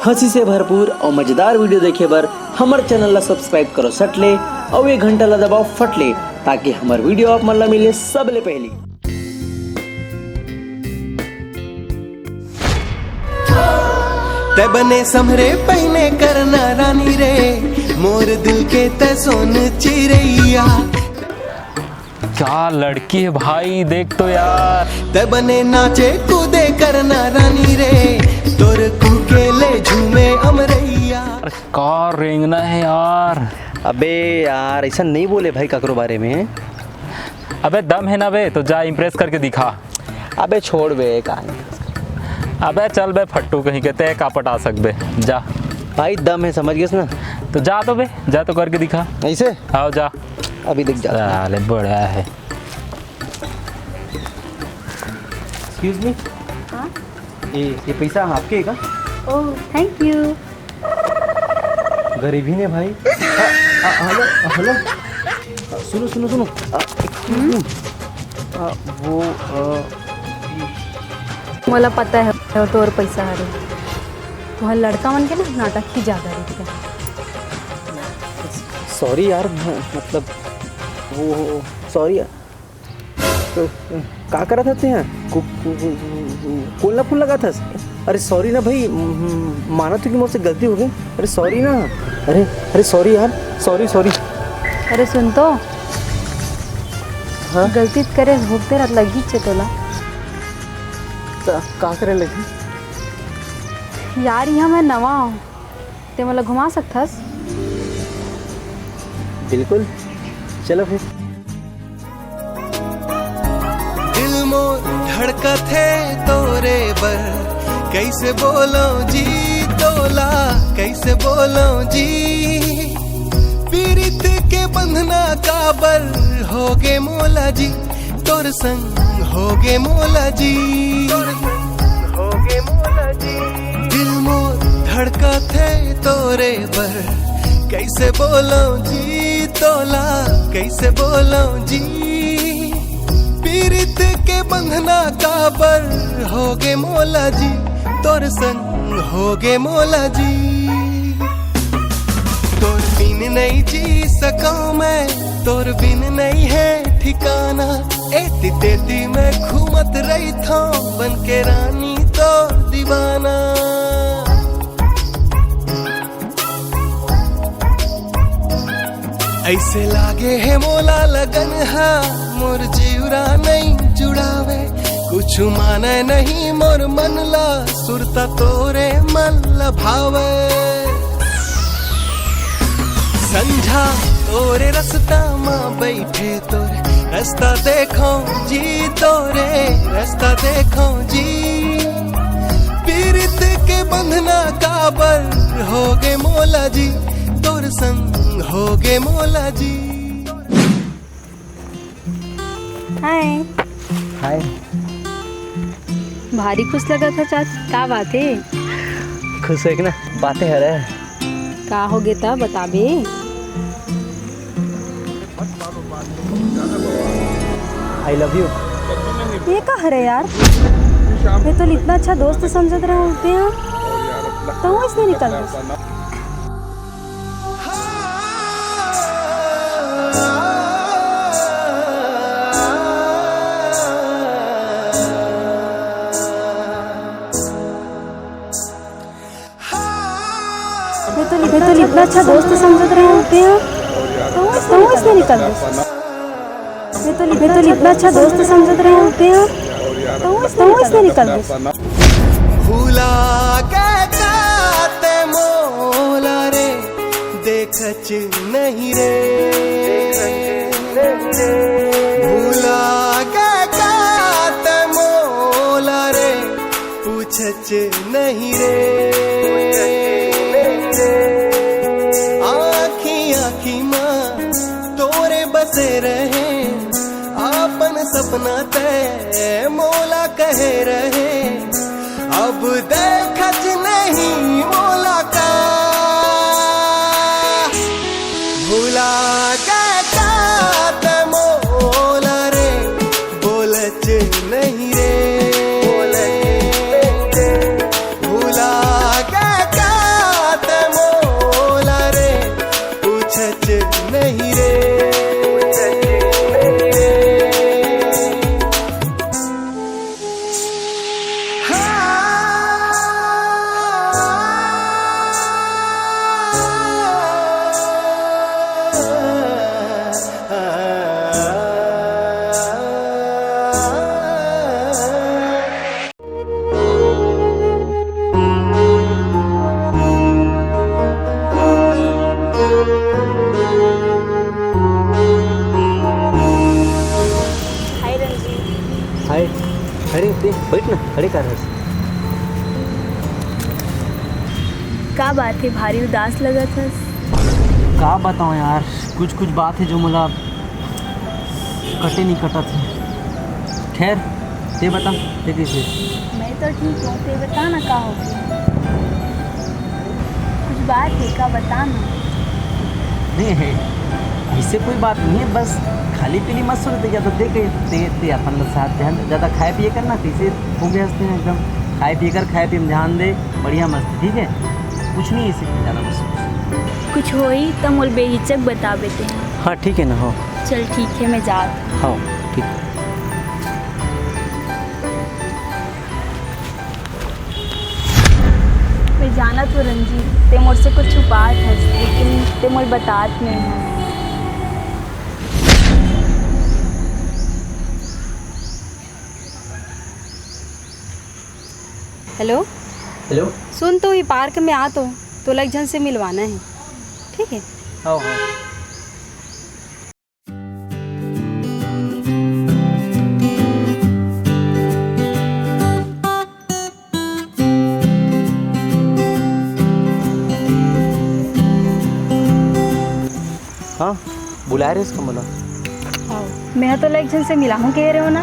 हंसी से भरपूर और मजेदार वीडियो देखे बर हमारे चैनल ला सब्सक्राइब करो सटले और ये घंटा ला दबाओ फटले ताकि हमारे वीडियो आप मन ला मिले सबले पहली। ते बने समरे पहने करना रानी रे मोर दिल के ते सोन चिरैया। क्या लड़की है भाई, देख तो यार। ते बने नाचे कूदे करना रानी रे तोर कुकेले झूमे अमरैया। कार रेंगना है यार। अबे यार ऐसा नहीं बोले भाई काकरो बारे में। अबे दम है ना बे तो जा इम्प्रेस करके दिखा। अबे छोड़ बे कहानी। अबे चल बे फट्टू कहीं के ते का पटा सक बे, जा भाई दम है समझ गए ना तो जा तो बे, जा तो करके दिखा। ऐसे आओ जा, अभी दिख जा। साले बड़ा है। एक्सक्यूज मी, हाँ? ये पैसा आपके है का? Oh thank you. गरीबी ने भाई। हेलो हेलो, सुनो सुनो सुनो, वो मला पता है तोर पैसा हरे वह लड़का मन के ना नाटक ही ज़्यादा रहता है। सॉरी यार, मतलब वो सॉरी यार। तो का करा था यहाँ कोल्ला फूल लगा था। अरे सॉरी ना भाई, माना तो कि मुझसे गलती हो गई। अरे सॉरी ना। अरे अरे सॉरी यार, सॉरी सॉरी। अरे सुन तो, हाँ गलती करे भूखते रात लगी चे तोला का करे लगी यार। यहाँ मैं नवा हूँ, ते मला घुमा सकथस? बिल्कुल, चलो फिर। दिल मोर धड़का थे तोरे बर कैसे बोलो जी तोला, कैसे बोलो जी पीरित के बंधना काबर होगे मोला जी तोर संग होगे मोला जी, होगे मोला जी। दिल मोर धड़का थे तोरे बर कैसे बोलो जी तोला, कैसे बोलो जी पीरित के बंधना काबर होगे मोला जी तोर संग होगे मोला जी। तोर बिन नहीं जी सका मैं, तोर बिन नहीं है ठिकाना। एती तेती मैं घूमत रही था बन के रानी तो दीवाना। ऐसे लागे है मोला लगन हा मोर जीवरा नहीं जुड़ावे कुछ माने नहीं मोर मन ला सुरता तोरे मन ला भावे। संझा तोरे रास्ता माँ बैठे तोरे रास्ता देखो जी, तोरे रास्ता देखो जी पीरित के बंधना काबर होगे मोला जी तोर संग होगे मोला जी। हाय हाय। भारी खुश लगा था चाच, का बात है? खुश है कि ना, बातें है रे। का हो गया था बताबे। I love you. ये का हरे यार, ये तो इतना अच्छा दोस्त समझते रहे होते हैं तो इसने निकल गया। ये तो इतना अच्छा दोस्त समझते रहे होते हैं तो इसने निकल गया। ये तो इतना अच्छा दोस्त समझते रहे होते हैं तो इसने निकल गया। भूला के जाते मोला रे देखच नहीं रे, भूला के जाते मोला रे पूछच नहीं रे। आखी आखी माँ तोरे बसे रहे आपन सपना ते मोला कहे रहे अब देखच नहीं मोला का भूला के जात मोला रे बोलच नहीं रे, भूला के दे बैठ ना, खड़े कर रहे। का बात है, भारी उदास लगा था। का बताऊँ यार, कुछ कुछ बात है जो मतलब कटे नहीं कटा थे। खैर ते बता, ते कैसे? मैं तो ठीक हूँ, ते बता ना का हो गया। कुछ बात है का बता ना। नहीं है ऐसे कोई बात नहीं है, बस खाली पीली मत सोचते, ज़्यादा दे अपन लोग साथ ध्यान ज़्यादा खाए पिए करना, कैसे घूमे हंसते हैं एकदम। खाए पी कर खाए पी में ध्यान दे, बढ़िया मस्त, ठीक है? कुछ नहीं इसे ज़्यादा मत। कुछ हो ही तो मोल बेहिचक बता देते हैं। हाँ ठीक है ना, हो चल ठीक है, मैं जात। हाँ ठीक। मैं जाना तो रंजीत, ते मुझसे कुछ छुपात है, लेकिन ते मुझे बतात नहीं है। Hello hello. सुन, तो ये पार्क में आ तो लग जन से मिलवाना है, ठीक है? हाँ हाँ। हाँ बुला रहे इसको बोला। मैं तो लग जन से मिला हूँ, कह रहे हो ना?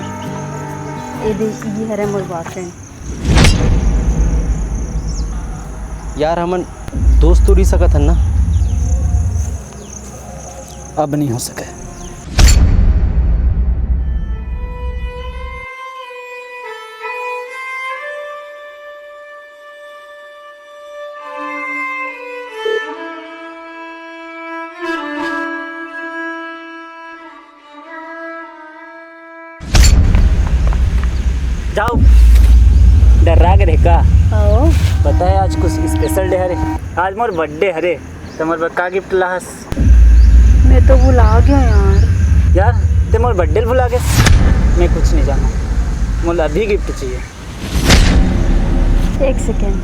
ये देख, ये है मोर बॉयफ्रेंड। यार हमन दोस्त तो रही सकत हन ना, अब नहीं हो सके। जाओ डर्रा के देखा। आओ पता है आज कुछ स्पेशल डे हरे, आज मोर बर्थडे हरे, तो मोर का गिफ्ट लाहस? मैं तो भुला गया यार। यार ते मोर बर्थडे भुला गए? मैं कुछ नहीं जाना, मोर अभी गिफ्ट चाहिए। एक सेकेंड।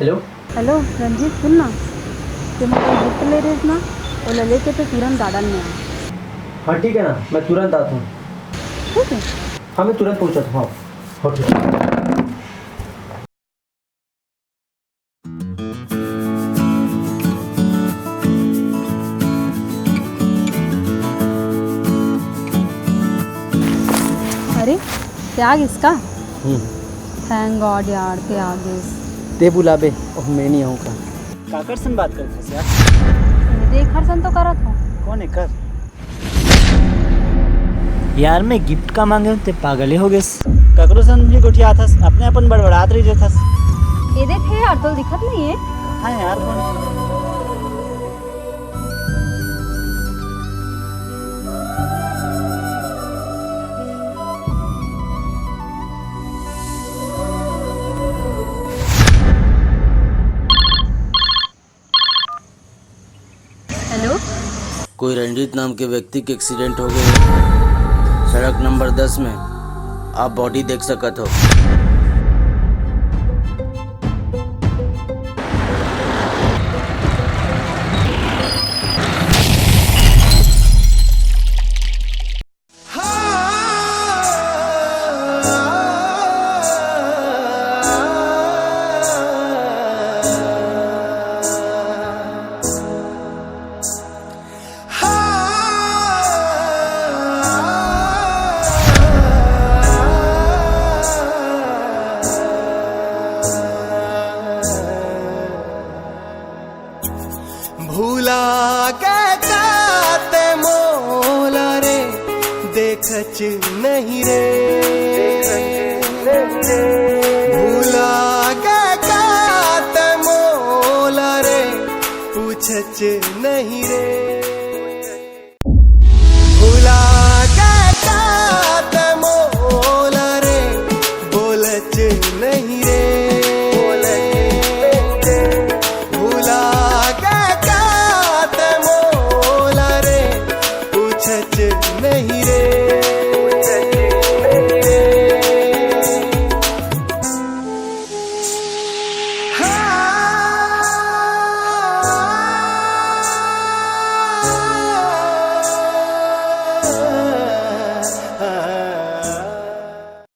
हेलो। हेलो रंजीत, सुन ना, जब मैं गिफ्ट ले रही थी ना, वो ले लेके तो तुरंत गार्डन में आया। हाँ ठीक है ना, मैं तुरंत आता हूँ। ठीक है? हाँ मैं तुरंत पहुँचाता हूँ। हाँ ठीक है। अरे त्याग इसका। थैंक गॉड यार, त्याग इस। ते बुलाबे और मैं नहीं आऊँगा। काकर से बात करते हैं यार? देख हरसन तो करत हो। कौन है कर? यार मैं गिफ्ट का मांगे ते पागल ही हो गए। ककरो सन भी गोठिया थस, अपने अपन बड़बड़ात रही थस। ये देख है यार, तो दिखत नहीं है। हाँ यार कौन? हेलो, कोई रंजीत नाम के व्यक्ति के एक्सीडेंट हो गए, सड़क नंबर 10 में। आप बॉडी देख सकत हो। भूला के काते मोला रे, देखच नहीं रे, भूला के काते मोला रे, पूछच नहीं रे, भूला के काते मोला रे, बोलच नहीं रे,